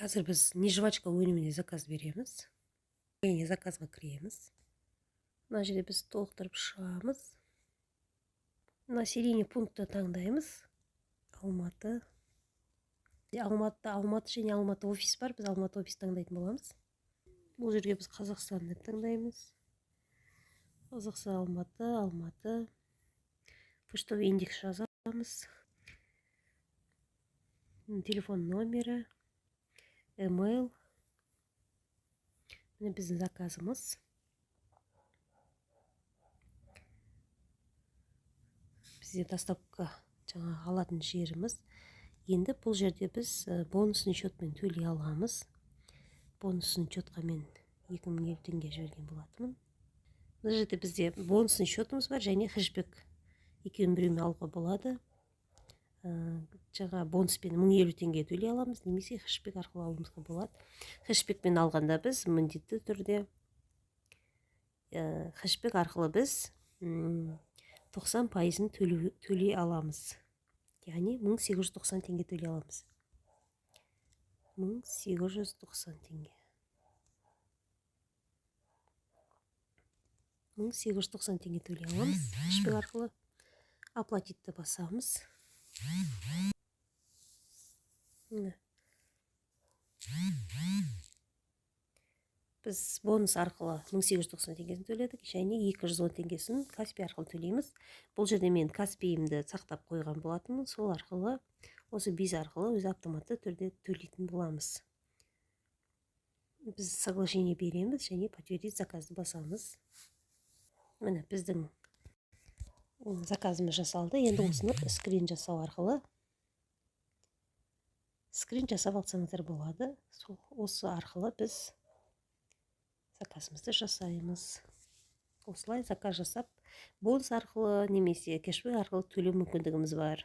Қазір біз нежвачка өніміне заказ береміз. Заказға кіреміз. Мына жерде біз толықтырып шығамыз. Мына серийный пунктты таңдаймыз. Алматы және Алматы офис бар. Біз Алматы офис таңдайтын боламыз. Бұл жерге біз Қазақстанды таңдаймыз. Қазақстан, Алматы. Почтовый индекс жазамыз. Телефон номері, email. Міне біздің заказымыз. Бізде доставка алатын жеріміз. Енді бұл жерде біз бонусный счетмен төлей аламыз. Бонусный счетқа мен 2000 теңге жіберген болатынмын. Бұл жерде бізде бонусный счетымыз бар және хэшбэк екеуін біреумен алуға болады. Бонуспен 1050 теңге төлей аламыз, немесе хэшбэк арқылы алуымызға болады. Хэшбэкпен алғанда біз міндетті түрде хэшбэк арқылы біз 90% төлей аламыз. Яғни 1890 теңге төлей аламыз. 1890 теңге. 1890 теңге төлей аламыз. Хэшбэк арқылы оплатитті басамыз. Біз бонус арқылы 1890 теңгесін төледік, және 210 теңгесін Каспи арқылы төлейміз. Бұл жерде мен Каспиімді сақтап қойған болатынмын, сол арқылы, осы виза арқылы өзі автоматты түрде төлейтін боламыз. Біз соглашение береміз және подтвердить заказды басамыз. Міне біздің заказымыз жасалды. Енді осыны скрин жасау арқылы скрин жасап алсаңыздар болады. Осы арқылы біз заказымызды жасаймыз. Осылай заказ жасап, бонус арқылы немесе кэшбэк арқылы төлеу мүмкіндігіміз бар.